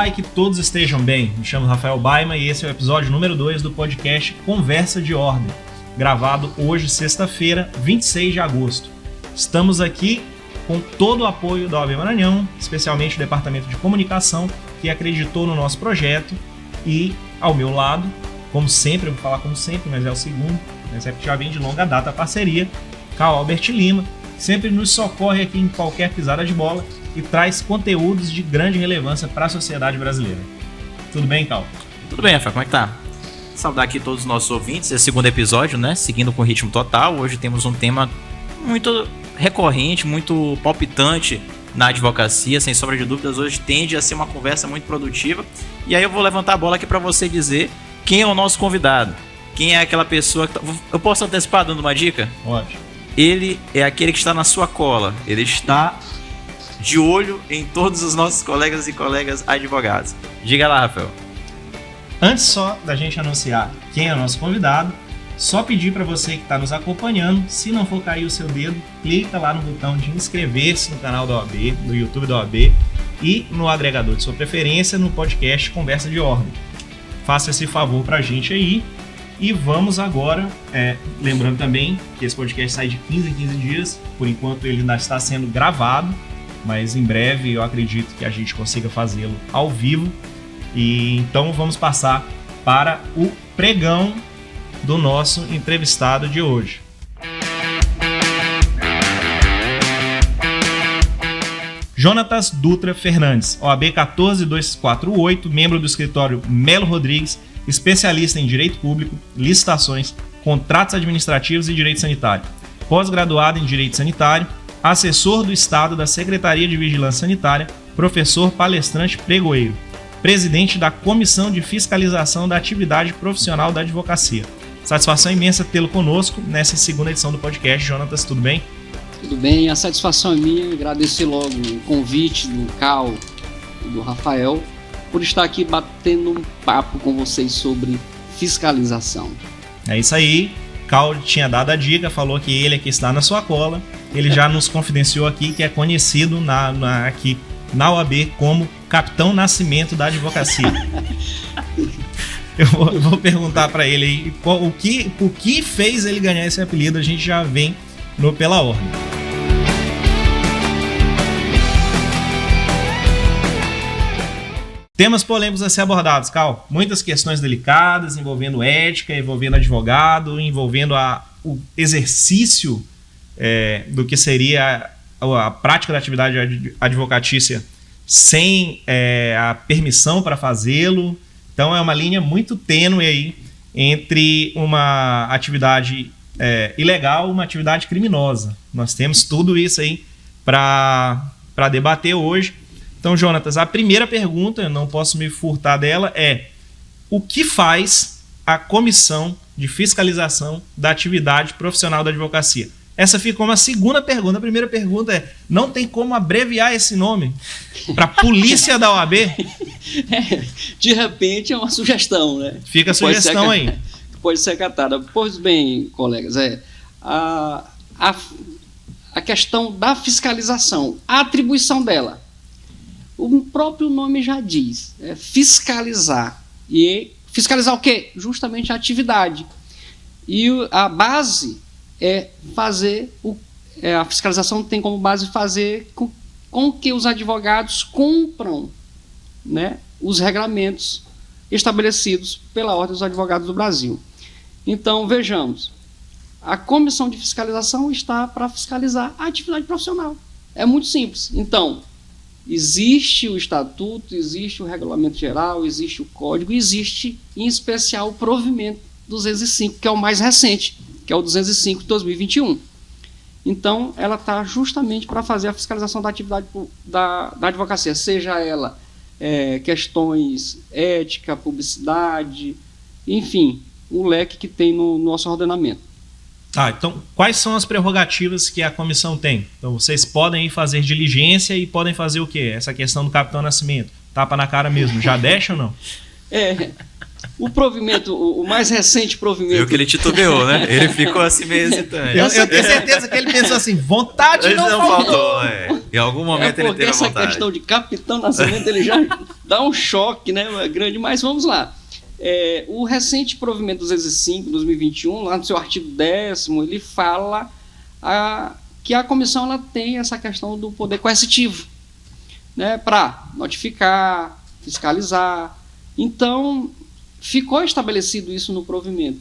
Olá e que todos estejam bem. Me chamo Rafael Baima e esse é o episódio número 2 do podcast Conversa de Ordem, gravado hoje, sexta-feira, 26 de agosto. Estamos aqui com todo o apoio da OAB Maranhão, especialmente o Departamento de Comunicação, que acreditou no nosso projeto, e ao meu lado, como sempre, eu vou falar como sempre, mas é o segundo, mas é porque já vem de longa data a parceria, Carl Albert Lima, que sempre nos socorre aqui em qualquer pisada de bola e traz conteúdos de grande relevância para a sociedade brasileira. Tudo bem, Carl? Tudo bem, Rafael, como é que tá? Saudar aqui todos os nossos ouvintes, esse é o segundo episódio, né? Seguindo com o ritmo total. Hoje temos um tema muito recorrente, muito palpitante na advocacia, sem sombra de dúvidas. Hoje tende a ser uma conversa muito produtiva. E aí eu vou levantar a bola aqui para você dizer quem é o nosso convidado. Quem é aquela pessoa que... Eu posso antecipar dando uma dica? Pode. Ele é aquele que está na sua cola. Ele está de olho em todos os nossos colegas e colegas advogados. Diga lá, Rafael. Antes só da gente anunciar quem é o nosso convidado, só pedir para você que está nos acompanhando, se não for cair o seu dedo, clica lá no botão de inscrever-se no canal da OAB, no YouTube da OAB e no agregador de sua preferência no podcast Conversa de Ordem. Faça esse favor para a gente aí e vamos agora, lembrando também que esse podcast sai de 15 em 15 dias, por enquanto ele ainda está sendo gravado, mas em breve eu acredito que a gente consiga fazê-lo ao vivo. E então vamos passar para o pregão do nosso entrevistado de hoje. Jonatas Dutra Fernandes, OAB 14248, membro do escritório Melo Rodrigues, especialista em Direito Público, licitações, contratos administrativos e Direito Sanitário. Pós-graduado em Direito Sanitário, assessor do Estado da Secretaria de Vigilância Sanitária, professor palestrante pregoeiro. Presidente da Comissão de Fiscalização da Atividade Profissional da Advocacia. Satisfação imensa tê-lo conosco nessa segunda edição do podcast. Jonatas, tudo bem? Tudo bem, a satisfação é minha. Agradecer logo o convite do Cal e do Rafael por estar aqui batendo um papo com vocês sobre fiscalização. É isso aí. Cal tinha dado a dica, falou que ele aqui está na sua cola. Ele já nos confidenciou aqui que é conhecido aqui na OAB como Capitão Nascimento da Advocacia. Eu vou perguntar para ele aí o que fez ele ganhar esse apelido. A gente já vem pela ordem. Temas polêmicos a ser abordados, Cal. Muitas questões delicadas envolvendo ética, envolvendo advogado, envolvendo o exercício do que seria a prática da atividade advocatícia sem a permissão para fazê-lo. Então é uma linha muito tênue aí entre uma atividade ilegal e uma atividade criminosa. Nós temos tudo isso aí para debater hoje. Então, Jonatas, a primeira pergunta, eu não posso me furtar dela, é: o que faz a Comissão de Fiscalização da Atividade Profissional da Advocacia? Essa ficou uma segunda pergunta. A primeira pergunta é: não tem como abreviar esse nome para Polícia da OAB? De repente é uma sugestão, né? Fica a sugestão aí. Pode ser acatada. Pois bem, colegas, a questão da fiscalização, a atribuição dela. O próprio nome já diz, fiscalizar. E fiscalizar o quê? Justamente a atividade. E a base é fazer, a fiscalização tem como base fazer com que os advogados cumpram, né, os regulamentos estabelecidos pela Ordem dos Advogados do Brasil. Então, vejamos, a Comissão de Fiscalização está para fiscalizar a atividade profissional. É muito simples. Então, existe o Estatuto, existe o Regulamento Geral, existe o Código, existe, em especial, o Provimento 205, que é o mais recente, que é o 205 de 2021. Então, ela está justamente para fazer a fiscalização da atividade da advocacia, seja ela questões ética, publicidade, enfim, o leque que tem no nosso ordenamento. Então, quais são as prerrogativas que a comissão tem? Então, vocês podem ir fazer diligência e podem fazer o quê? Essa questão do Capitão Nascimento. Tapa na cara mesmo. Já deixa ou não? O provimento, o mais recente provimento... Viu que ele titubeou, né? Ele ficou assim meio hesitante. Eu tenho certeza que ele pensou assim, vontade não faltou. Em algum momento ele teve a vontade. Porque essa questão de Capitão Nascimento, ele já dá um choque, né, grande, mas vamos lá. O recente provimento 205, 2021, lá no seu artigo 10º, ele fala que a comissão ela tem essa questão do poder coercitivo, né, para notificar, fiscalizar. Então, ficou estabelecido isso no provimento.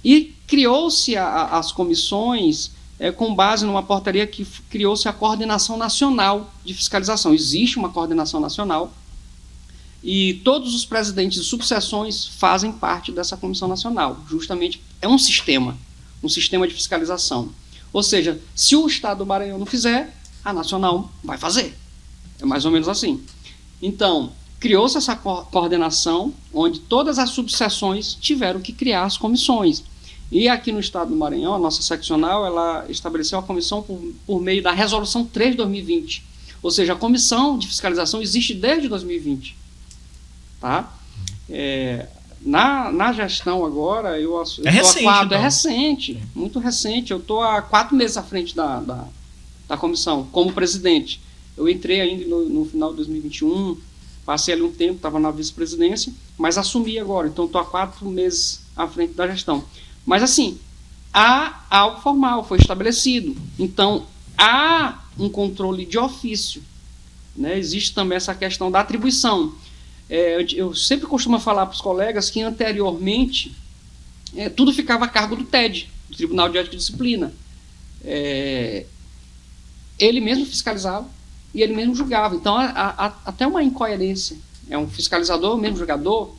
E criou-se as comissões com base numa portaria que criou-se a Coordenação Nacional de Fiscalização. Existe uma coordenação nacional e todos os presidentes de subseções fazem parte dessa comissão nacional. Justamente é um sistema de fiscalização. Ou seja, se o Estado do Maranhão não fizer, a nacional vai fazer. É mais ou menos assim. Então, criou-se essa coordenação, onde todas as subseções tiveram que criar as comissões. E aqui no Estado do Maranhão, a nossa seccional, ela estabeleceu a comissão por meio da Resolução 3 de 2020. Ou seja, a comissão de fiscalização existe desde 2020. Tá? Na gestão agora, eu é recente, então. É recente, muito recente. Eu estou há 4 meses à frente da comissão, como presidente. Eu entrei ainda no final de 2021, passei ali um tempo, estava na vice-presidência, mas assumi agora, então estou há 4 meses à frente da gestão. Mas assim, há algo formal, foi estabelecido. Então, há um controle de ofício. Né? Existe também essa questão da atribuição. Eu sempre costumo falar para os colegas que anteriormente tudo ficava a cargo do TED, do Tribunal de Ética e Disciplina. Ele mesmo fiscalizava e ele mesmo julgava. Então, há até uma incoerência. É um fiscalizador, mesmo julgador.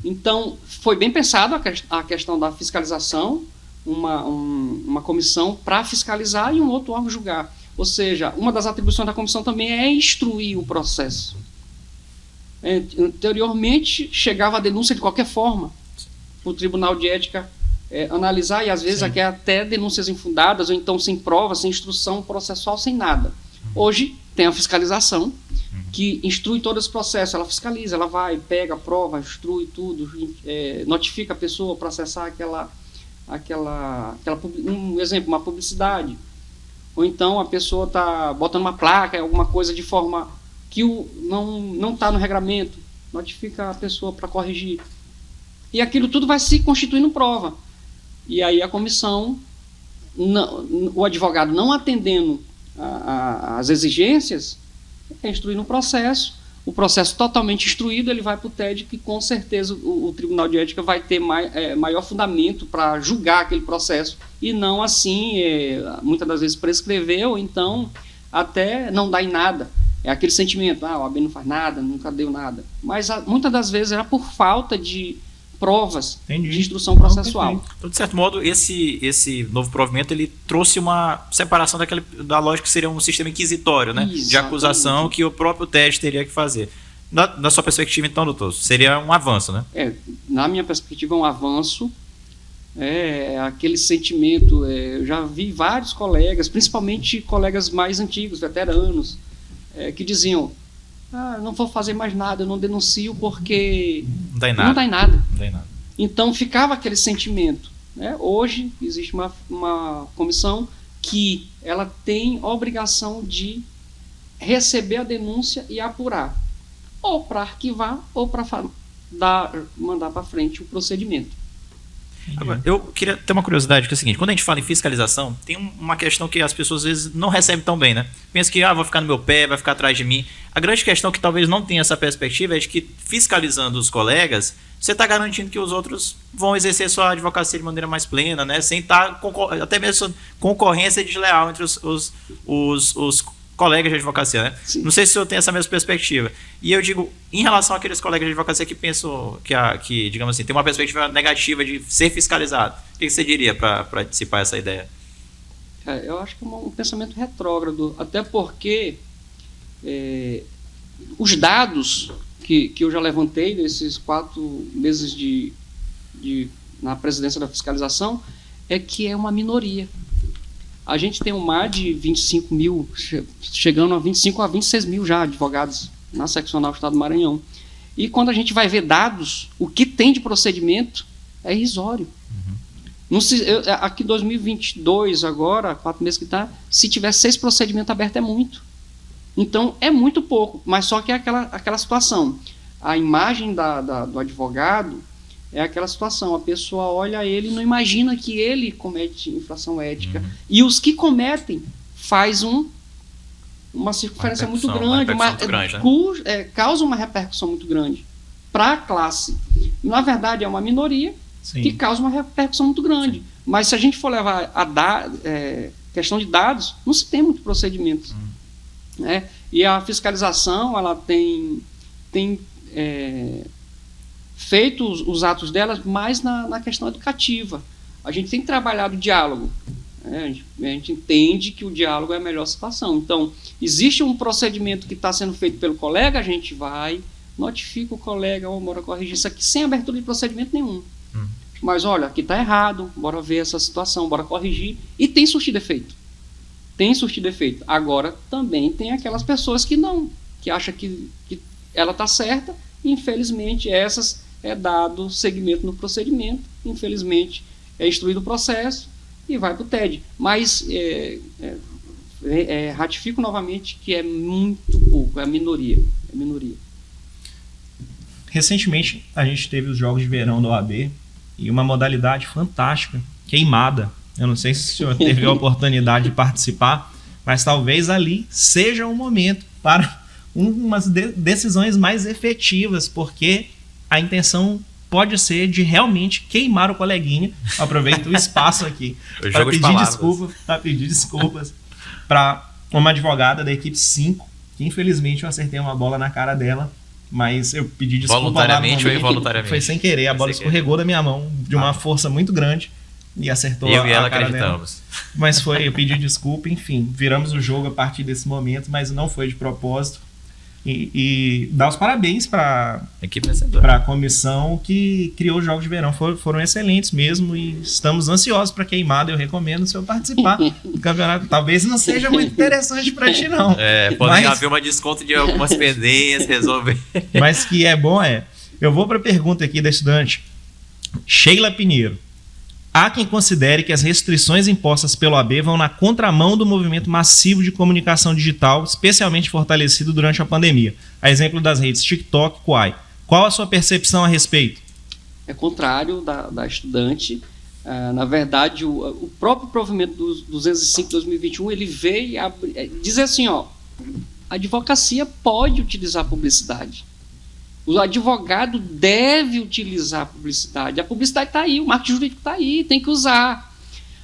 Então, foi bem pensado a questão da fiscalização, uma comissão para fiscalizar e um outro órgão julgar. Ou seja, uma das atribuições da comissão também é instruir o processo. Anteriormente, chegava a denúncia de qualquer forma para o Tribunal de Ética analisar, e às vezes aqui até denúncias infundadas, ou então sem prova, sem instrução processual, sem nada. Hoje, tem a fiscalização, que instrui todo esse processo, ela fiscaliza, ela vai, pega, prova, instrui tudo, notifica a pessoa para acessar um exemplo, uma publicidade. Ou então a pessoa está botando uma placa, alguma coisa de forma que não está no regramento, notifica a pessoa para corrigir. E aquilo tudo vai se constituindo prova. E aí a comissão, o advogado não atendendo as exigências, instruindo o processo totalmente instruído, ele vai para o TED, que com certeza o Tribunal de Ética vai ter maior fundamento para julgar aquele processo, e não assim, muitas das vezes prescrever, ou então até não dar em nada. É aquele sentimento, o AB não faz nada, nunca deu nada. Mas muitas das vezes era por falta de provas de instrução processual. Então, de certo modo, esse novo provimento ele trouxe uma separação da lógica que seria um sistema inquisitório, né? De acusação que o próprio TED teria que fazer. Na sua perspectiva, então, doutor, seria um avanço, né? Na minha perspectiva, é um avanço. Aquele sentimento, eu já vi vários colegas, principalmente colegas mais antigos, veteranos, que diziam: não vou fazer mais nada, eu não denuncio porque não dá em nada. Então ficava aquele sentimento. Né? Hoje existe uma comissão que ela tem obrigação de receber a denúncia e apurar, ou para arquivar ou para mandar para frente o procedimento. Agora, eu queria ter uma curiosidade, que é o seguinte: quando a gente fala em fiscalização, tem uma questão que as pessoas às vezes não recebem tão bem, né? Pensa que vou ficar no meu pé, vai ficar atrás de mim. A grande questão que talvez não tenha essa perspectiva é de que, fiscalizando os colegas, você está garantindo que os outros vão exercer sua advocacia de maneira mais plena, né? Sem estar até mesmo concorrência desleal entre os colegas de advocacia, né? Sim. Não sei se o senhor tem essa mesma perspectiva. E eu digo, em relação àqueles colegas de advocacia que pensam que digamos assim, tem uma perspectiva negativa de ser fiscalizado, o que você diria para dissipar essa ideia? Eu acho que é um pensamento retrógrado, até porque os dados que eu já levantei nesses 4 meses na presidência da fiscalização é que é uma minoria. A gente tem um mar de 25 mil, chegando a 25 a 26 mil já advogados na seccional do Estado do Maranhão. E quando a gente vai ver dados, o que tem de procedimento é irrisório. Aqui em 2022, agora, 4 meses que está, se tiver 6 procedimentos abertos é muito. Então, é muito pouco, mas só que é aquela situação. A imagem do advogado é aquela situação, a pessoa olha ele e não imagina que ele comete infração ética. E os que cometem faz uma circunferência muito grande, causa uma repercussão muito grande para a classe. Na verdade, é uma minoria que causa uma repercussão muito grande. Sim. Mas se a gente for levar a questão de dados, não se tem muito procedimento. Né? E a fiscalização, ela tem feito os atos delas mais na questão educativa. A gente tem trabalhado o diálogo. Né? A gente entende que o diálogo é a melhor situação. Então, existe um procedimento que está sendo feito pelo colega, a gente vai, notifica o colega, bora corrigir isso aqui, sem abertura de procedimento nenhum. Mas, olha, aqui está errado, bora ver essa situação, bora corrigir. E tem surtido efeito. Tem surtido efeito. Agora, também tem aquelas pessoas que não, que acham que ela está certa, e, infelizmente, essas é dado segmento no procedimento, infelizmente, é instruído o processo e vai para o TED. Mas ratifico novamente que é muito pouco, é a minoria. Recentemente, a gente teve os Jogos de Verão da OAB e uma modalidade fantástica, queimada. Eu não sei se o senhor teve a oportunidade de participar, mas talvez ali seja um momento para umas decisões mais efetivas, porque a intenção pode ser de realmente queimar o coleguinha. Aproveito o espaço aqui para pedir desculpas para uma advogada da equipe 5, que infelizmente eu acertei uma bola na cara dela, mas eu pedi desculpa. Voluntariamente ou involuntariamente? Foi sem querer, a bola escorregou da minha mão de uma força muito grande e acertou eu e ela cara acreditamos. Dela. Mas eu pedi desculpa, enfim, viramos o jogo a partir desse momento, mas não foi de propósito. E dar os parabéns para a comissão que criou os Jogos de Verão. Foram excelentes mesmo e estamos ansiosos para queimada. Eu recomendo o senhor participar do campeonato. Talvez não seja muito interessante para ti, não. Pode haver uma desconto de algumas pendências, resolver. Mas que é bom Eu vou para a pergunta aqui da estudante Sheila Pinheiro. Há quem considere que as restrições impostas pelo AB vão na contramão do movimento massivo de comunicação digital, especialmente fortalecido durante a pandemia. A exemplo das redes TikTok e Quai. Qual a sua percepção a respeito? É contrário da estudante. Na verdade, o próprio provimento do 205/2021, ele veio dizer assim, a advocacia pode utilizar publicidade. O advogado deve utilizar a publicidade. A publicidade está aí, o marketing jurídico está aí, tem que usar.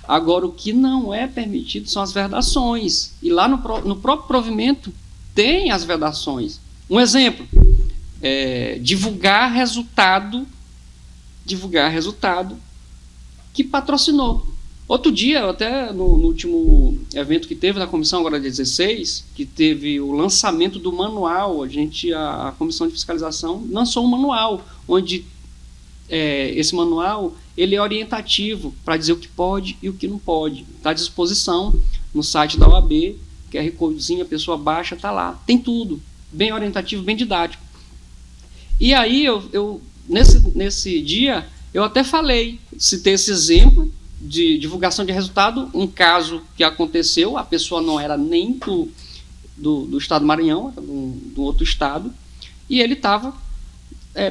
Agora, o que não é permitido são as vedações. E lá no próprio provimento tem as vedações. Um exemplo, divulgar resultado que patrocinou. Outro dia, até no último evento que teve na comissão, agora dia 16, que teve o lançamento do manual, a comissão de fiscalização lançou um manual, onde esse manual ele é orientativo para dizer o que pode e o que não pode. Está à disposição no site da OAB, QR Codezinho, a pessoa baixa, está lá. Tem tudo, bem orientativo, bem didático. E aí, nesse dia, eu até citei esse exemplo, de divulgação de resultado, um caso que aconteceu, a pessoa não era nem do estado do Maranhão, era do outro estado, e ele estava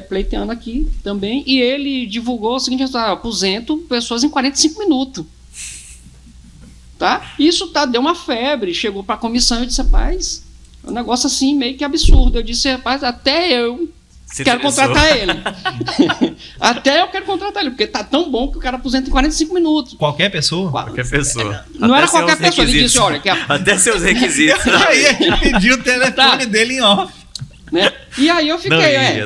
pleiteando aqui também, e ele divulgou o seguinte resultado: aposento pessoas em 45 minutos. Tá? Isso deu uma febre, chegou para a comissão e disse, rapaz, é um negócio assim meio que absurdo. Eu disse, rapaz, até eu quero contratar ele. Até eu quero contratar ele, porque tá tão bom que o cara aposenta em 45 minutos. Qualquer pessoa? Qualquer pessoa. Não era qualquer pessoa, ele disse, olha... Até seus requisitos. Aí a gente pediu o telefone dele em off. Né? E aí eu fiquei...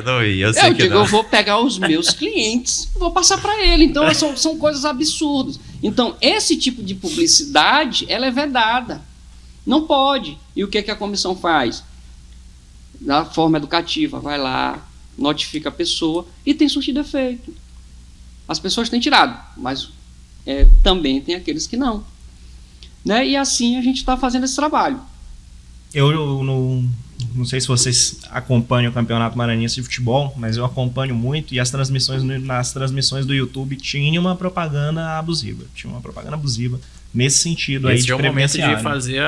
Não ia, eu sei que digo, eu vou pegar os meus clientes e vou passar para ele. Então, são coisas absurdas. Então, esse tipo de publicidade, ela é vedada. Não pode. E o que a comissão faz? Da forma educativa, vai lá, notifica a pessoa e tem surtido efeito. As pessoas têm tirado, mas também tem aqueles que não. Né? E assim a gente está fazendo esse trabalho. Eu não sei se vocês acompanham o Campeonato Maranhense de Futebol, mas eu acompanho muito, e nas transmissões do YouTube tinha uma propaganda abusiva. Nesse sentido. Esse é o momento de fazer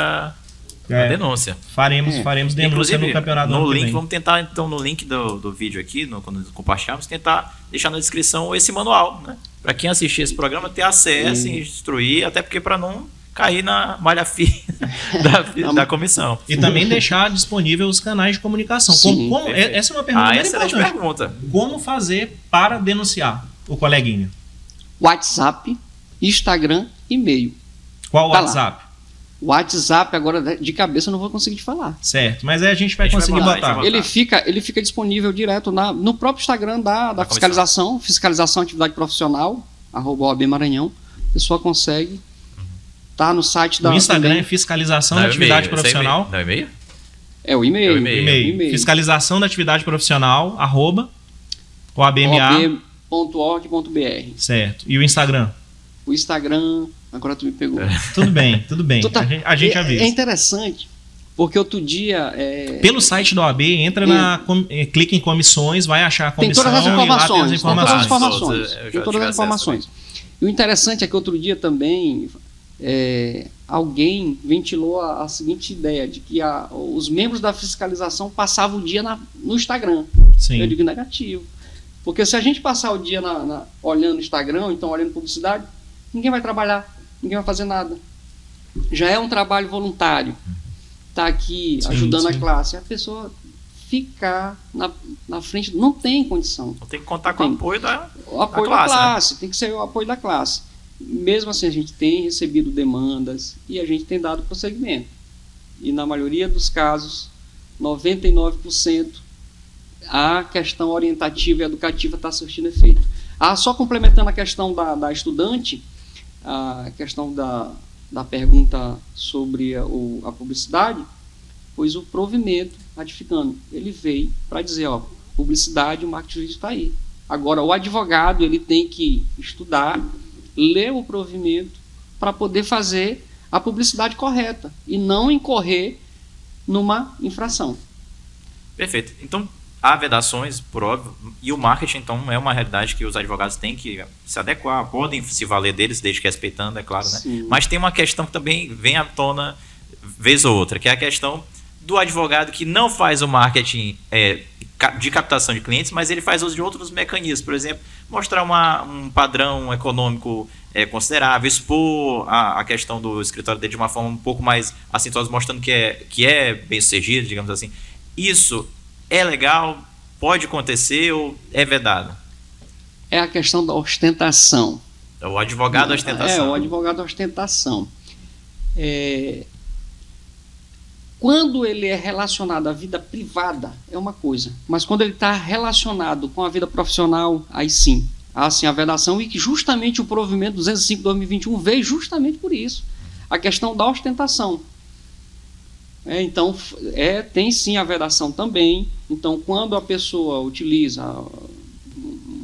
A denúncia. Faremos denúncia Inclusive, no campeonato no ano que link, vem. vamos tentar, então, no link do vídeo aqui, quando compartilharmos, tentar deixar na descrição esse manual, né? Para quem assistir esse programa ter acesso e instruir, até porque para não cair na malha fina da comissão. E também deixar disponível os canais de comunicação. Sim, Essa é uma pergunta muito excelente importante. pergunta. Como fazer para denunciar o coleguinha? WhatsApp, Instagram, e-mail. Qual o Tá lá. WhatsApp? WhatsApp, agora de cabeça eu não vou conseguir te falar. Certo, mas aí a gente vai A gente vai conseguir botar, botar. a gente vai Ele fica disponível direto no próprio Instagram da fiscalização, fiscalização atividade profissional, @OAB Maranhão. A pessoa consegue. Tá no site da. O Instagram também. é fiscalização da Não, atividade e-mail. profissional. Não é e-mail? É o e-mail. É o e-mail. E-mail. Fiscalização da atividade profissional, @OABMA. OAB.org.br. Certo. E o Instagram? O Instagram, agora tu me pegou. Tudo bem, tudo bem. Tu tá- A gente é avisa. interessante, porque outro dia. Pelo site da OAB, entra clica em comissões, vai achar a Tem comissão todas as e lá tem as informações. Tem todas as informações. informações. Eu já Tem tive todas as acesso informações. E o interessante é que outro dia também alguém ventilou a seguinte ideia de que os membros da fiscalização passavam o dia no Instagram. Sim. Eu digo negativo. Porque se a gente passar o dia olhando Instagram, ou então olhando publicidade, ninguém vai trabalhar, ninguém vai fazer nada. Já é um trabalho voluntário. Tá aqui Sim, ajudando sim. a classe. A pessoa ficar na frente não tem condição. Tem que contar com o Tem. apoio da O apoio classe, da classe, tem que ser o apoio da classe. Mesmo assim, a gente tem recebido demandas e a gente tem dado prosseguimento. E na maioria dos casos, 99%, a questão orientativa e educativa está surtindo efeito. Só complementando a questão da estudante, a questão da pergunta sobre a publicidade, pois o provimento ratificando, ele veio para dizer, publicidade, o marketing jurídico está aí. Agora, o advogado, ele tem que estudar, ler o provimento para poder fazer a publicidade correta e não incorrer numa infração. Perfeito. Então, há vedações, por óbvio, e o marketing, então, é uma realidade que os advogados têm que se adequar, podem se valer deles, desde que respeitando, é claro, né? Sim. Mas tem uma questão que também vem à tona vez ou outra, que é a questão do advogado que não faz o marketing de captação de clientes, mas ele faz uso de outros mecanismos, por exemplo, mostrar um padrão econômico considerável, expor a questão do escritório dele de uma forma um pouco mais acentuosa, mostrando que é bem sucedido, digamos assim. Isso é legal? Pode acontecer ou é vedado? É a questão da ostentação. O advogado da ostentação. O advogado da ostentação. Quando ele é relacionado à vida privada, é uma coisa. Mas quando ele está relacionado com a vida profissional, aí sim. Há sim a vedação e que justamente o provimento 205/2021 veio justamente por isso. A questão da ostentação. Então, tem sim a vedação também. Então, quando a pessoa utiliza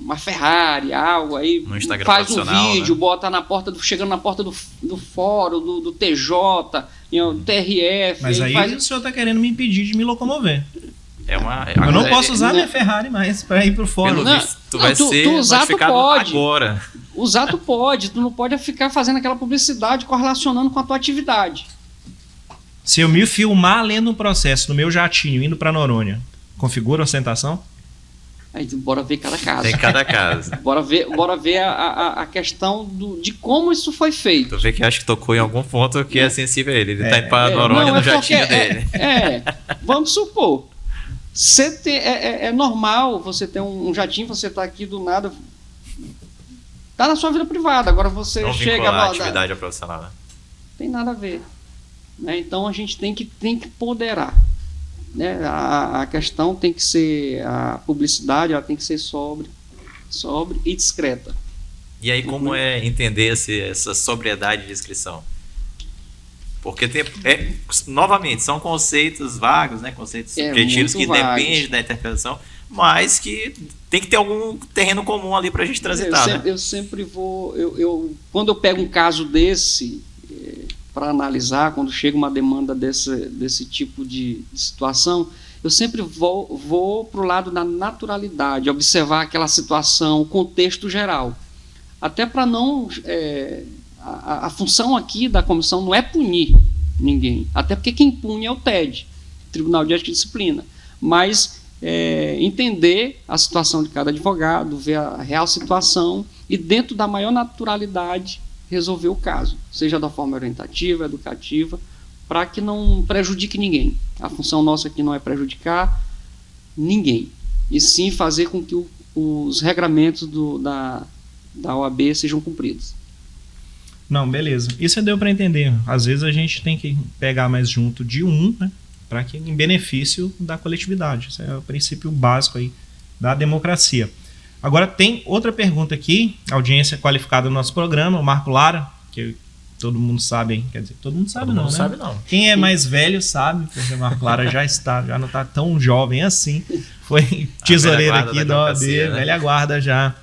uma Ferrari, algo aí, faz um vídeo, né? Bota chegando na porta do fórum, do TJ, do TRF. Mas aí o senhor está querendo me impedir de me locomover. Eu não posso usar minha Ferrari mais para ir para o fórum. Tu vai ser notificado agora. Usar tu pode, tu não pode ficar fazendo aquela publicidade correlacionando com a tua atividade. Se eu me filmar lendo um processo no meu jatinho indo para Noronha, configura a ostentação? Aí, bora ver cada caso. Tem cada caso. Bora ver a questão de como isso foi feito. Tu vê que acho que tocou em algum ponto que é sensível a ele. Ele tá indo para Noronha no jatinho dele. Vamos supor. É normal você ter um jatinho, você tá aqui do nada. Tá na sua vida privada. Agora você não chega a atividade profissional, né? Tem nada a ver. Então a gente tem que ponderar. A questão tem que ser, a publicidade ela tem que ser sóbria e discreta. E aí como é entender essa sobriedade de inscrição? Porque novamente são conceitos vagos, né? Conceitos subjetivos que dependem da interpretação, mas que tem que ter algum terreno comum ali para a gente transitar. Eu sempre vou, quando eu pego um caso desse para analisar, quando chega uma demanda desse tipo de situação, eu sempre vou para o lado da naturalidade, observar aquela situação, o contexto geral. Até para não... a função aqui da comissão não é punir, Ninguém. Até porque quem pune é o TED, Tribunal de Ética e Disciplina. Mas entender a situação de cada advogado, ver a real situação e, dentro da maior naturalidade, resolver o caso, seja da forma orientativa, educativa, para que não prejudique ninguém. A função nossa aqui não é prejudicar ninguém, e sim fazer com que os regramentos da OAB sejam cumpridos. Não, beleza. Isso deu para entender. Às vezes a gente tem que pegar mais junto de um, né, para que em benefício da coletividade. Esse é o princípio básico aí da democracia. Agora tem outra pergunta aqui, audiência qualificada do nosso programa, o Marco Lara, que todo mundo sabe, hein? Quer dizer, todo mundo sabe, não, né? Sabe não. Quem é mais velho sabe, porque o Marco Lara já não está tão jovem assim. Foi tesoureiro aqui da OAB, né? Velha guarda já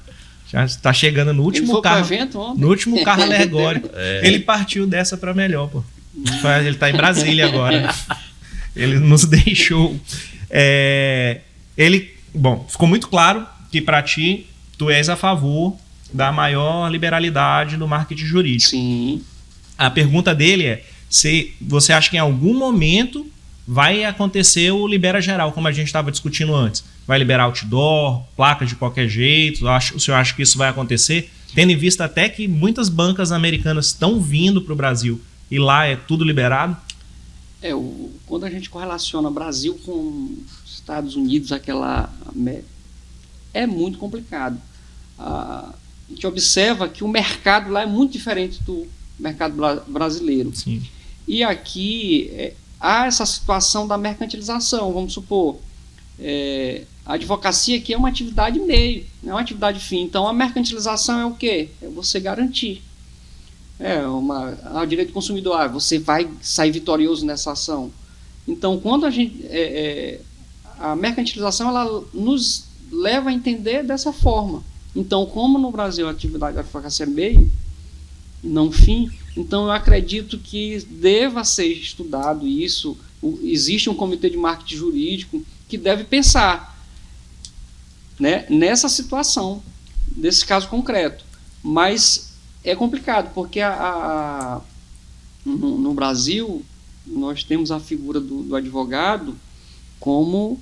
está chegando no último carro. No último carro alegórico. Ele partiu dessa para melhor, pô. Ele está em Brasília agora. Ele nos deixou. Bom, ficou muito claro que para ti, tu és a favor da maior liberalidade no marketing jurídico. Sim. A pergunta dele é se você acha que em algum momento vai acontecer o libera geral, como a gente estava discutindo antes. Vai liberar outdoor, placas de qualquer jeito. O senhor acha que isso vai acontecer? Tendo em vista até que muitas bancas americanas estão vindo para o Brasil e lá é tudo liberado? Quando a gente correlaciona Brasil com Estados Unidos, é muito complicado. A gente observa que o mercado lá é muito diferente do mercado brasileiro. Sim. E aqui há essa situação da mercantilização. Vamos supor, a advocacia aqui é uma atividade meio, não é uma atividade fim. Então a mercantilização é o quê? É você garantir. O direito do consumidor, você vai sair vitorioso nessa ação. Então, quando a mercantilização ela nos leva a entender dessa forma. Então, como no Brasil a atividade da advocacia é meio, não fim, então eu acredito que deva ser estudado isso. Existe um comitê de marketing jurídico que deve pensar, né, nessa situação, desse caso concreto. Mas é complicado, porque no Brasil nós temos a figura do advogado como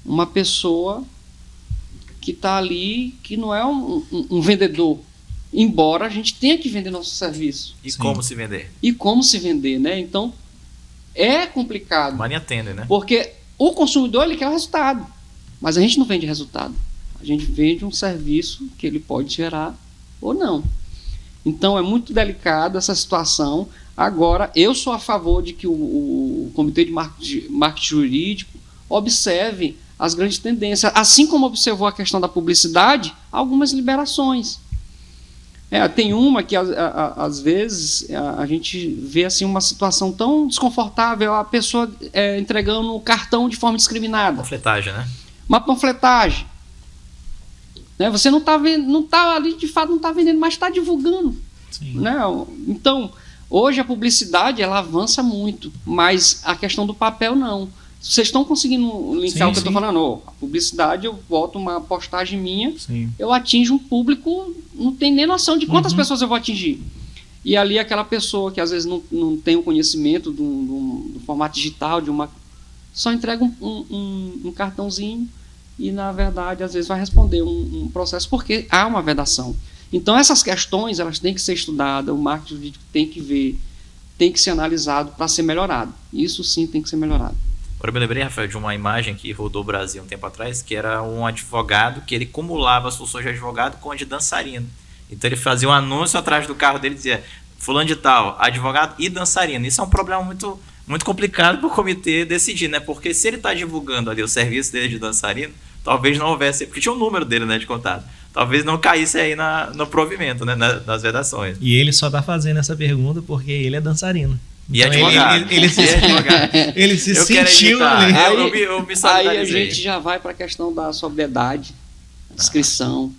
uma pessoa que está ali, que não é um vendedor, embora a gente tenha que vender nosso serviço. E Sim. Como se vender? E como se vender, né? Então, é complicado. Money attending, né? Porque o consumidor, ele quer o resultado, mas a gente não vende resultado. A gente vende um serviço que ele pode gerar ou não. Então, é muito delicada essa situação. Agora, eu sou a favor de que o Comitê de Marketing Jurídico observe as grandes tendências, assim como observou a questão da publicidade, algumas liberações. Tem uma que, às vezes, a gente vê assim, uma situação tão desconfortável, a pessoa entregando o cartão de forma discriminada. Panfletagem, né? Uma panfletagem. Você não está ali, de fato, não está vendendo, mas está divulgando. Sim. Né? Então, hoje a publicidade ela avança muito, mas a questão do papel não. Vocês estão conseguindo linkar o que eu estou falando? A publicidade, eu boto uma postagem minha, Sim. eu atinjo um público, não tem nem noção de quantas pessoas eu vou atingir. E ali aquela pessoa que às vezes não tem o conhecimento do formato digital, só entrega um cartãozinho e, na verdade, às vezes vai responder um processo, porque há uma vedação. Então, essas questões elas têm que ser estudadas, o marketing jurídico tem que ver, tem que ser analisado para ser melhorado. Isso sim tem que ser melhorado. Agora eu me lembrei, Rafael, de uma imagem que rodou o Brasil um tempo atrás, que era um advogado que ele cumulava as funções de advogado com a de dançarino. Então ele fazia um anúncio atrás do carro dele e dizia: fulano de tal, advogado e dançarino. Isso é um problema muito, muito complicado para o comitê decidir, né? Porque se ele está divulgando ali o serviço dele de dançarino, talvez não houvesse, porque tinha o número dele, né, de contato. Talvez não caísse aí no provimento, né, nas vedações. E ele só está fazendo essa pergunta porque ele é dançarino. E então advogado. Ele se sentiu ali. Eu me aí a gente já vai para a questão da sobriedade, descrição.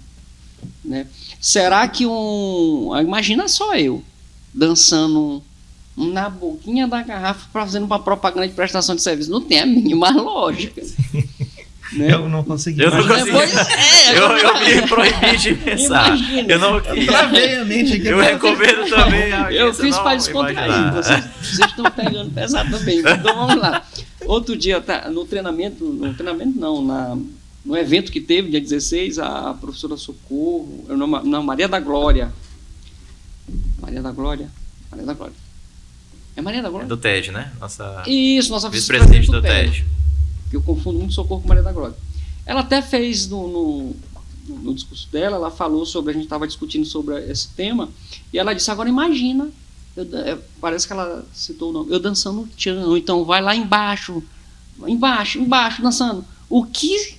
Né? Será que imagina só eu dançando na boquinha da garrafa fazendo uma propaganda de prestação de serviço? Não tem a mínima lógica. Né? Eu não consegui. Eu não imaginar. consegui. Eu me proibi de pensar. Imagina. Eu não Travei a mente aqui. Eu recomendo também. Eu fiz para descontrair. Vocês estão pegando pesado também. Então vamos lá. Outro dia, no treinamento não, no evento que teve, dia 16, a professora Socorro, Maria da Glória. Maria da Glória. É Maria da Glória? É do TED, né? Nossa Nossa vice-presidente do TED. Que eu confundo muito Socorro com Maria da Glória. Ela até fez no discurso dela, ela falou sobre, a gente estava discutindo sobre esse tema, e ela disse, agora imagina, parece que ela citou o nome, eu dançando tchan, ou então vai lá embaixo, dançando. O que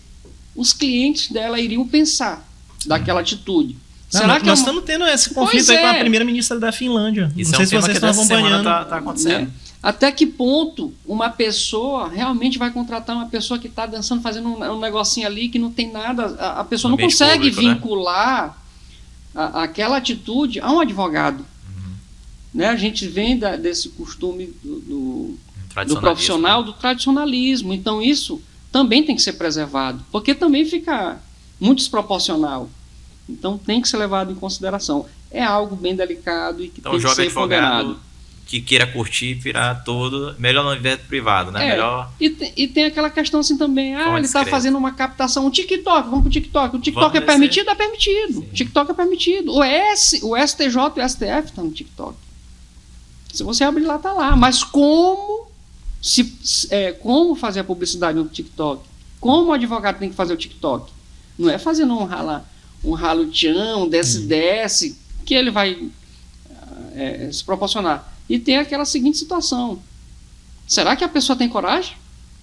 os clientes dela iriam pensar daquela atitude? Será que nós estamos tendo esse conflito aí com a primeira-ministra da Finlândia? Isso não sei se vocês estão acompanhando. Tá acontecendo. Né? Até que ponto uma pessoa realmente vai contratar uma pessoa que está dançando, fazendo um negocinho ali que não tem nada, a pessoa não consegue público, vincular, né? Aquela atitude a um advogado. Né? A gente vem desse costume do profissional, do tradicionalismo. Então isso também tem que ser preservado, porque também fica muito desproporcional. Então tem que ser levado em consideração. É algo bem delicado e que tem que ser ponderado. Que queira curtir, virar todo, melhor no ambiente privado, né? Melhor... E tem aquela questão assim também, ele está fazendo uma captação, um TikTok, vamos pro TikTok. O TikTok é permitido? É permitido. Sim. TikTok é permitido. O STJ e o STF estão no TikTok. Se você abrir lá, tá lá. Mas como fazer a publicidade no TikTok? Como o advogado tem que fazer o TikTok? Não é fazendo um ralo-tchan, um desce, que ele vai se proporcionar. E tem aquela seguinte situação. Será que a pessoa tem coragem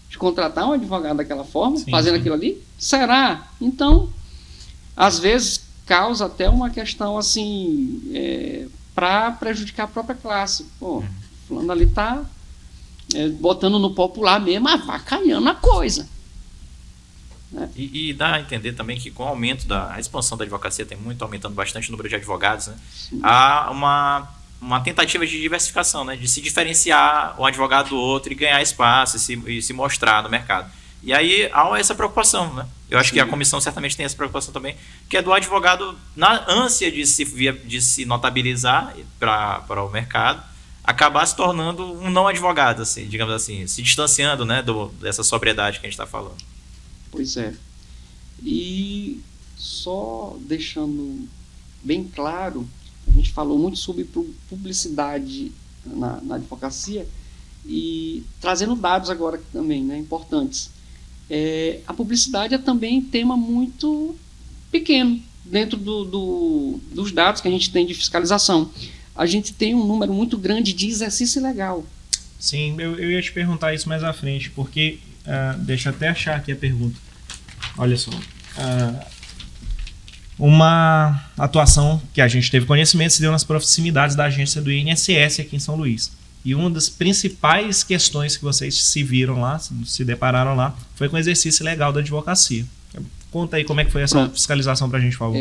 de contratar um advogado daquela forma, fazendo aquilo ali? Será? Então, às vezes, causa até uma questão assim, para prejudicar a própria classe. Pô, fulano ali está botando no popular mesmo, avacalhando a coisa. Né? E dá a entender também que com o aumento a expansão da advocacia tem aumentando bastante o número de advogados, né? Há uma tentativa de diversificação, né? De se diferenciar um advogado do outro e ganhar espaço e se mostrar no mercado. E aí há essa preocupação, né? Eu acho que a comissão certamente tem essa preocupação também, que é do advogado, na ânsia de se notabilizar para o mercado, acabar se tornando um não advogado, assim, digamos assim, se distanciando, né, dessa sobriedade que a gente está falando. Pois é. E só deixando bem claro, a gente falou muito sobre publicidade na advocacia e trazendo dados agora também, né, importantes. A publicidade é também tema muito pequeno dentro dos dados que a gente tem de fiscalização. A gente tem um número muito grande de exercício ilegal. Sim, eu ia te perguntar isso mais à frente, porque deixa eu até achar aqui a pergunta. Olha só. Uma atuação que a gente teve conhecimento se deu nas proximidades da agência do INSS aqui em São Luís. E uma das principais questões que vocês se depararam lá, foi com o exercício legal da advocacia. Conta aí como é que foi essa fiscalização para a gente, por favor.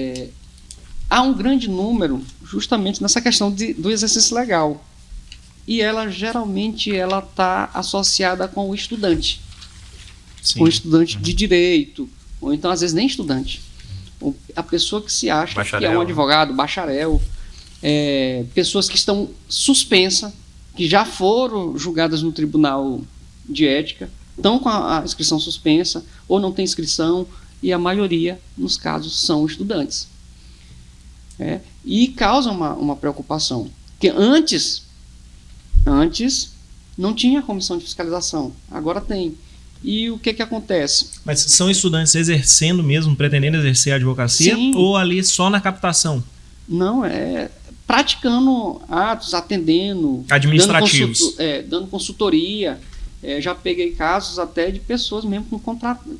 Há um grande número justamente nessa questão do exercício legal. E ela geralmente está associada com o estudante. Sim. Com o estudante de direito, ou então às vezes nem estudante. A pessoa que se acha bacharel, que é um advogado, bacharel, pessoas que estão suspensas, que já foram julgadas no tribunal de ética, estão com a inscrição suspensa, ou não tem inscrição, e a maioria, nos casos, são estudantes. E causa uma preocupação, porque antes não tinha comissão de fiscalização, agora tem. E o que acontece? Mas são estudantes exercendo mesmo, pretendendo exercer a advocacia? Sim. Ou ali só na captação? Não, praticando atos, atendendo, administrativos, dando consultoria. Já peguei casos até de pessoas mesmo com contrato.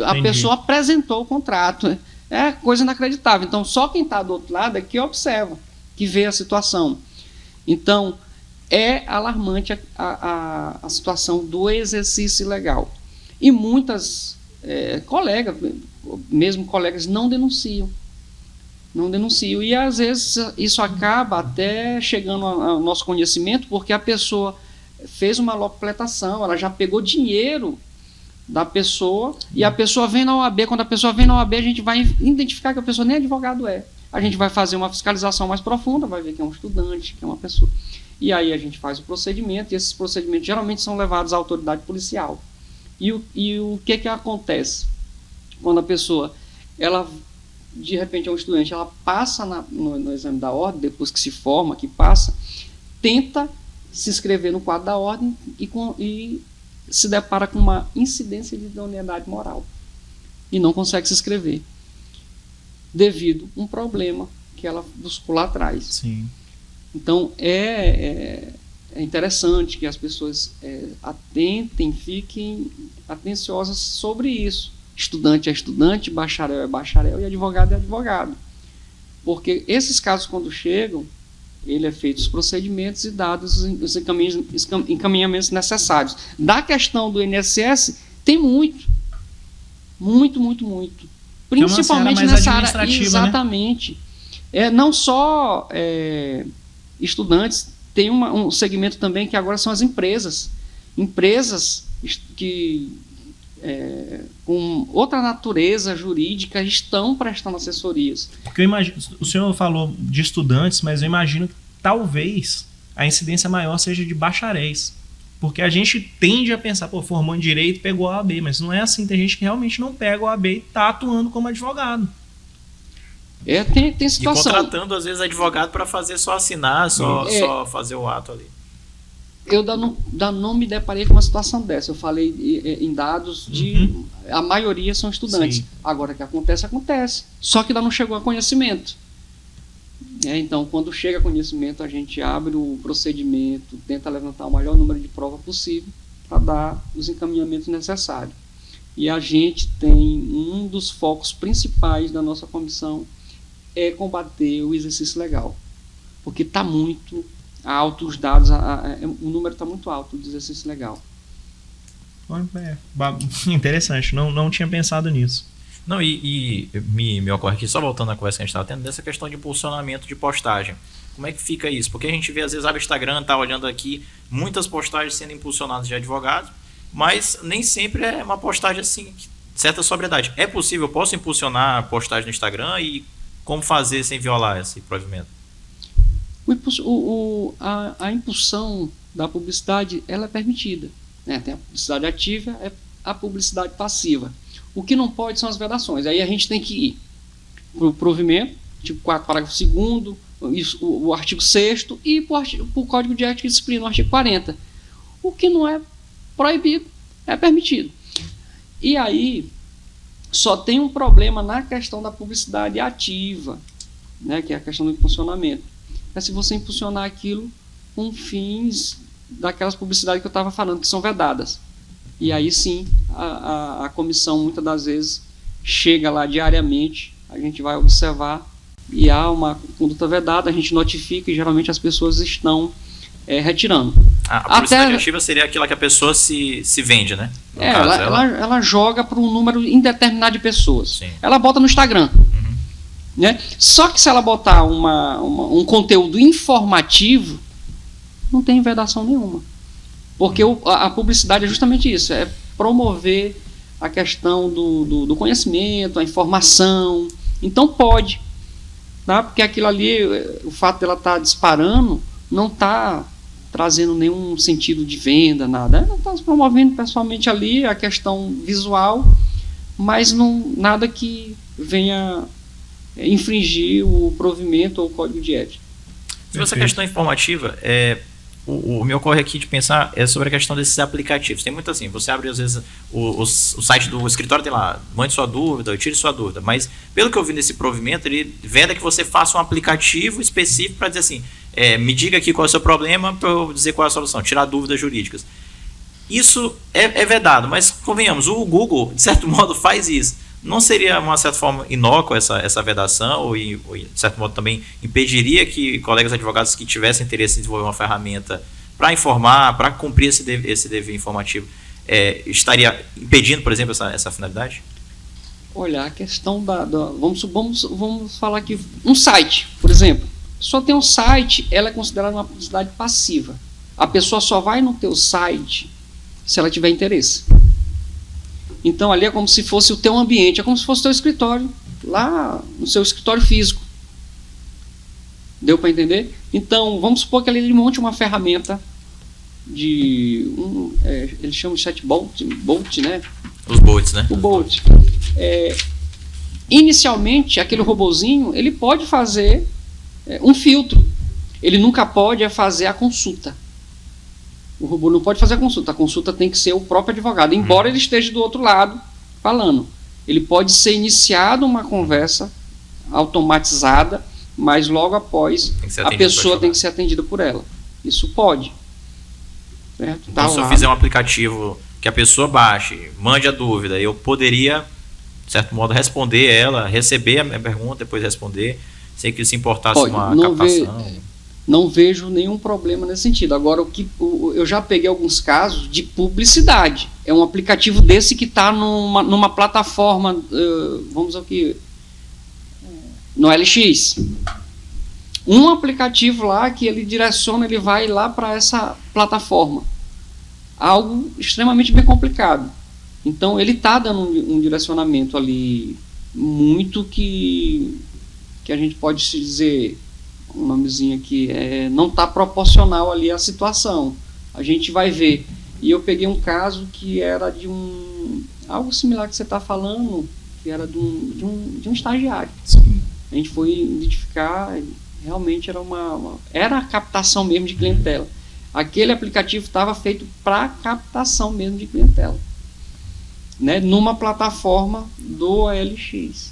A pessoa apresentou o contrato. É coisa inacreditável. Então, só quem está do outro lado é que observa, que vê a situação. Então, é alarmante a situação do exercício ilegal. E muitas colegas não denunciam. E às vezes isso acaba até chegando ao nosso conhecimento, porque a pessoa fez uma locupletação, ela já pegou dinheiro da pessoa, e a pessoa vem na OAB. Quando a pessoa vem na OAB, a gente vai identificar que a pessoa nem advogado é. A gente vai fazer uma fiscalização mais profunda, vai ver que é um estudante, que é uma pessoa. E aí a gente faz o procedimento, e esses procedimentos geralmente são levados à autoridade policial. E o que acontece? Quando a pessoa, ela, de repente é um estudante, ela passa no exame da ordem, depois que se forma, que passa, tenta se inscrever no quadro da ordem e se depara com uma incidência de idoneidade moral. E não consegue se inscrever. Devido a um problema que ela buscou lá atrás. Sim. Então, é interessante que as pessoas atentem, fiquem atenciosas sobre isso. Estudante é estudante, bacharel é bacharel e advogado é advogado. Porque esses casos, quando chegam, ele é feito os procedimentos e dados os encaminhamentos necessários. Da questão do INSS, tem muito. Principalmente nessa área. Exatamente. Né? Não só estudantes, tem um segmento também que agora são as empresas. Empresas que, com outra natureza jurídica, estão prestando assessorias. Porque eu imagino, o senhor falou de estudantes, mas eu imagino que talvez a incidência maior seja de bacharéis. Porque a gente tende a pensar, formou em direito, pegou a OAB, mas não é assim. Tem gente que realmente não pega a OAB e está atuando como advogado. Tem situação. E contratando, às vezes, advogado para fazer só assinar, só fazer o ato ali. Eu não me deparei com uma situação dessa. Eu falei em dados de... A maioria são estudantes. Sim. Agora, o que acontece. Só que ainda não chegou a conhecimento. Então, quando chega a conhecimento, a gente abre o procedimento, tenta levantar o maior número de prova possível para dar os encaminhamentos necessários. E a gente tem um dos focos principais da nossa comissão é combater o exercício legal. Porque está muito alto os dados, o número está muito alto do exercício legal. Interessante, não tinha pensado nisso. Não, e me ocorre aqui, só voltando à conversa que a gente estava tendo, dessa questão de impulsionamento de postagem. Como é que fica isso? Porque a gente vê, às vezes, abre o Instagram, tá olhando aqui, muitas postagens sendo impulsionadas de advogados, mas nem sempre é uma postagem assim, de certa sobriedade. É possível, eu posso impulsionar a postagem no Instagram e como fazer sem violar esse provimento? A impulsão da publicidade, ela é permitida. Tem a publicidade ativa, a publicidade passiva. O que não pode são as vedações. Aí a gente tem que ir para o provimento, tipo 4, parágrafo 2º, o artigo 6º, e para o Código de Ética e Disciplina, o artigo 40. O que não é proibido é permitido. E aí só tem um problema na questão da publicidade ativa, que é a questão do impulsionamento. É se você impulsionar aquilo com fins daquelas publicidades que eu estava falando, que são vedadas. E aí sim, a comissão muitas das vezes chega lá diariamente, a gente vai observar e há uma conduta vedada, a gente notifica e geralmente as pessoas estão retirando. A publicidade ativa seria aquela que a pessoa se vende, né? Ela joga para um número indeterminado de pessoas. Sim. Ela bota no Instagram. Só que se ela botar um conteúdo informativo, não tem vedação nenhuma. Porque a publicidade é justamente isso, é promover a questão do conhecimento, a informação. Então pode, tá? Porque aquilo ali, o fato dela estar disparando, não está trazendo nenhum sentido de venda, nada. Ela está promovendo pessoalmente ali a questão visual, mas nada que venha infringir o provimento ou o código de ética. Sobre essa questão informativa, o me ocorre aqui de pensar sobre a questão desses aplicativos. Tem muito assim, você abre às vezes o site do escritório, tem lá, mande sua dúvida, tire sua dúvida, mas pelo que eu vi nesse provimento, ele veda que você faça um aplicativo específico para dizer assim, me diga aqui qual é o seu problema para eu dizer qual é a solução, tirar dúvidas jurídicas. Isso é vedado, mas convenhamos, o Google, de certo modo, faz isso. Não seria, uma certa forma, inócua essa vedação, ou de certo modo também impediria que colegas advogados que tivessem interesse em desenvolver uma ferramenta para informar, para cumprir esse dever informativo, estaria impedindo, por exemplo, essa finalidade? Olha, a questão vamos falar aqui, um site, por exemplo. Só tem um site, ela é considerada uma publicidade passiva. A pessoa só vai no teu site se ela tiver interesse. Então ali é como se fosse o teu ambiente, é como se fosse o teu escritório, lá no seu escritório físico. Deu para entender? Então, vamos supor que ele monte uma ferramenta de eles chamam de chatbot, né? Os bots, né? O bot. Inicialmente, aquele robozinho, ele pode fazer um filtro. Ele nunca pode fazer a consulta. O robô não pode fazer a consulta tem que ser o próprio advogado, embora ele esteja do outro lado falando. Ele pode ser iniciado uma conversa automatizada, mas logo após a pessoa tem que ser atendida por ela. Isso pode. Certo? Então, se eu fizer um aplicativo que a pessoa baixe, mande a dúvida, eu poderia, de certo modo, responder ela, receber a minha pergunta, depois responder, sem que se importasse uma captação. Não vejo nenhum problema nesse sentido. Agora, eu já peguei alguns casos de publicidade. É um aplicativo desse que está numa plataforma, vamos dizer o que, no LX. Um aplicativo lá que ele direciona, ele vai lá para essa plataforma. Algo extremamente bem complicado. Então, ele está dando um direcionamento ali muito que a gente pode se dizer, um nomezinho aqui, não está proporcional ali à situação. A gente vai ver. E eu peguei um caso que era de algo similar que você está falando, que era de um estagiário. Sim. A gente foi identificar, realmente era a captação mesmo de clientela. Aquele aplicativo estava feito para captação mesmo de clientela, né, numa plataforma do OLX.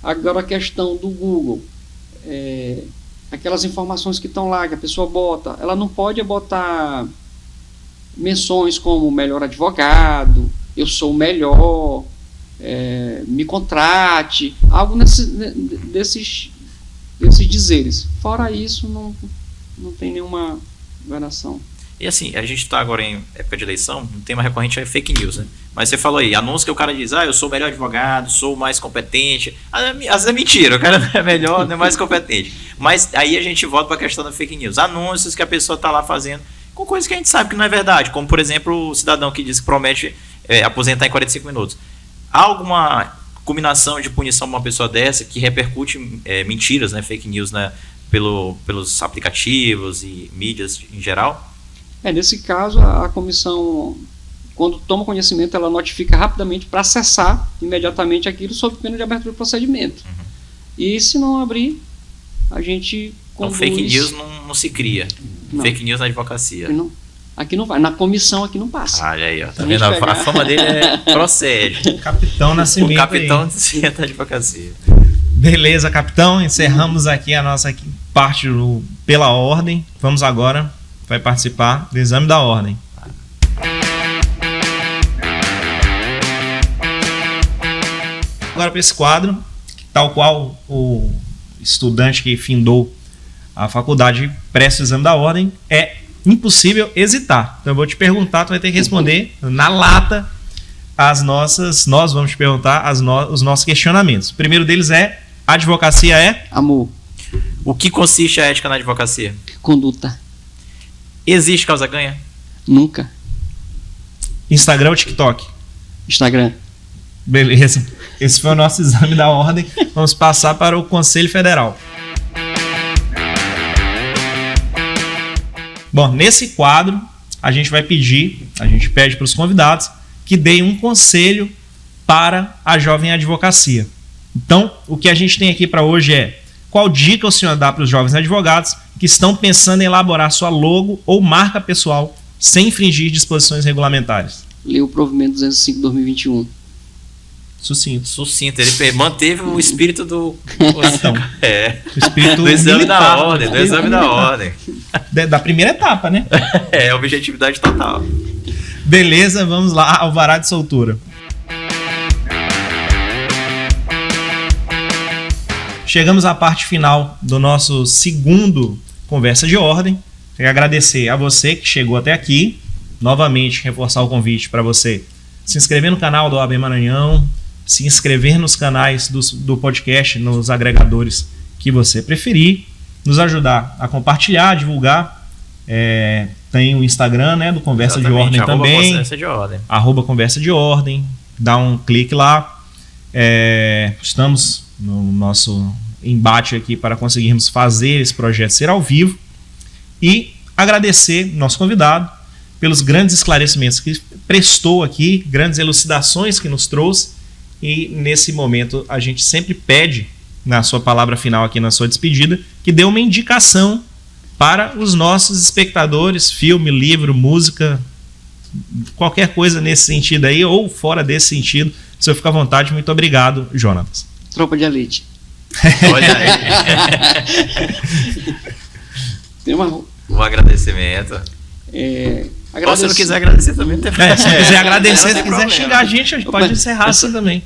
Agora a questão do Google, aquelas informações que estão lá, que a pessoa bota, ela não pode botar menções como melhor advogado, eu sou o melhor, me contrate, algo desses dizeres. Fora isso, não tem nenhuma variação. E assim, a gente está agora em época de eleição, um tema recorrente é fake news, né? Mas você falou aí, anúncio que o cara diz, eu sou o melhor advogado, sou o mais competente. Às vezes é mentira, o cara não é melhor, não é mais competente. Mas aí a gente volta para a questão da fake news. Anúncios que a pessoa está lá fazendo com coisas que a gente sabe que não é verdade. Como, por exemplo, o cidadão que diz que promete aposentar em 45 minutos. Há alguma combinação de punição para uma pessoa dessa que repercute mentiras, né, fake news, né, pelos aplicativos e mídias em geral? Nesse caso, a comissão, quando toma conhecimento, ela notifica rapidamente para acessar imediatamente aquilo sob pena de abertura de procedimento. Uhum. E se não abrir, a gente conduz... Então fake news não se cria. Não. Fake news na advocacia. Aqui não vai. Na comissão aqui não passa. Olha aí, ó. Tá vendo? A fama dele procede. Capitão Nascimento. O capitão da advocacia. Beleza, capitão. Encerramos aqui a nossa parte pela ordem. Vamos agora, vai participar do exame da ordem. Agora para esse quadro, tal qual o estudante que findou a faculdade presta o exame da ordem, é impossível hesitar. Então eu vou te perguntar, tu vai ter que responder na lata nós vamos te perguntar os nossos questionamentos. O primeiro deles é: a advocacia é? Amor. O que consiste a ética na advocacia? Conduta. Existe causa-ganha? Nunca. Instagram ou TikTok? Instagram. Beleza. Esse foi o nosso exame da ordem. Vamos passar para o Conselho Federal. Bom, nesse quadro, a gente pede para os convidados que deem um conselho para a jovem advocacia. Então, o que a gente tem aqui para hoje é: qual dica o senhor dá para os jovens advogados que estão pensando em elaborar sua logo ou marca pessoal sem infringir disposições regulamentares? Leu o provimento 205/2021. Sucinto. Ele manteve o espírito do... Então, o espírito do exame da ordem. Do exame da ordem. Da primeira etapa, né? Objetividade total. Beleza, vamos lá. Alvará de soltura. Chegamos à parte final do nosso segundo Conversa de Ordem. Quero agradecer a você que chegou até aqui. Novamente, reforçar o convite para você se inscrever no canal do OAB Maranhão, se inscrever nos canais do podcast, nos agregadores que você preferir, nos ajudar a compartilhar, divulgar tem o Instagram, né, do Conversa de Ordem também. Conversa de Ordem. @Conversa de Ordem. Dá um clique lá. Estamos no nosso embate aqui para conseguirmos fazer esse projeto ser ao vivo. E agradecer nosso convidado pelos grandes esclarecimentos que prestou aqui, grandes elucidações que nos trouxe. E nesse momento a gente sempre pede, na sua palavra final aqui, na sua despedida, que dê uma indicação para os nossos espectadores, filme, livro, música, qualquer coisa nesse sentido aí, ou fora desse sentido. Se eu ficar à vontade, muito obrigado, Jonatas. Tropa de Elite. Olha aí. Tem um agradecimento. Ou se não quiser agradecer também, não tem problema. Se quiser agradecer, se quiser xingar a gente pode encerrar assim também.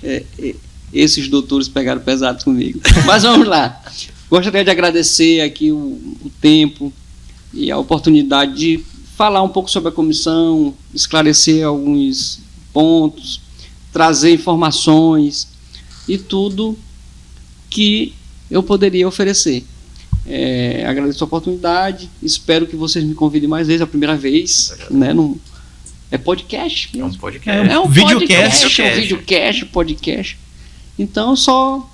Esses doutores pegaram pesado comigo. Mas vamos lá. Gostaria de agradecer aqui o tempo e a oportunidade de falar um pouco sobre a comissão, esclarecer alguns pontos, trazer informações e tudo que eu poderia oferecer. Agradeço a oportunidade, espero que vocês me convidem mais vezes, a primeira vez, né? É podcast mesmo. É um podcast. É um videocast. É um videocast, podcast. Então, só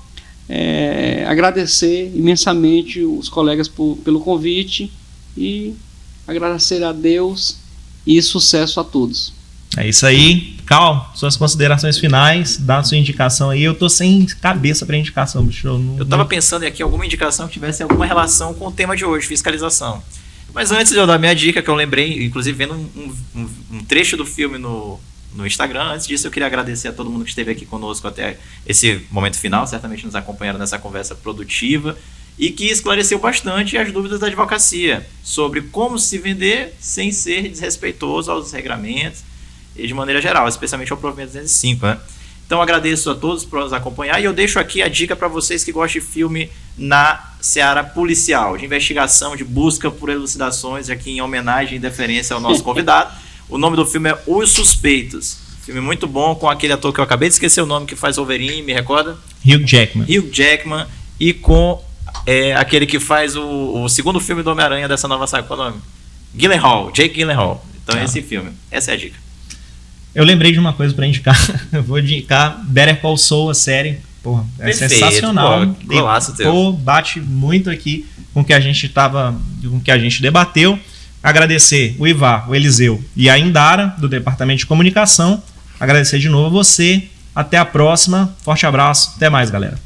agradecer imensamente os colegas pelo convite e agradecer a Deus e sucesso a todos. É isso aí. Cal, suas considerações finais, dá a sua indicação aí. Eu tô sem cabeça para indicação, bicho. Eu tava pensando aqui em alguma indicação que tivesse alguma relação com o tema de hoje, fiscalização. Mas antes de eu dar minha dica, que eu lembrei, inclusive vendo um trecho do filme no Instagram, antes disso eu queria agradecer a todo mundo que esteve aqui conosco até esse momento final, certamente nos acompanharam nessa conversa produtiva e que esclareceu bastante as dúvidas da advocacia sobre como se vender sem ser desrespeitoso aos regramentos e de maneira geral, especialmente ao provimento 205, né? Então agradeço a todos por nos acompanhar e eu deixo aqui a dica para vocês que gostam de filme na seara policial, de investigação, de busca por elucidações, aqui em homenagem e deferência ao nosso convidado. O nome do filme é Os Suspeitos. Filme muito bom, com aquele ator que eu acabei de esquecer o nome, que faz Wolverine, me recorda? Hugh Jackman. Hugh Jackman. E com aquele que faz o segundo filme do Homem-Aranha dessa nova saga. Qual é o nome? Gyllenhaal, Jake Gyllenhaal. Então esse filme. Essa é a dica. Eu lembrei de uma coisa pra indicar. Eu vou indicar Better Call Saul, a série. Porra, perfeito, sensacional. Golaço teu. Bate muito aqui com o que a gente debateu. Agradecer o Ivar, o Eliseu e a Indara, do Departamento de Comunicação. Agradecer de novo a você. Até a próxima. Forte abraço. Até mais, galera.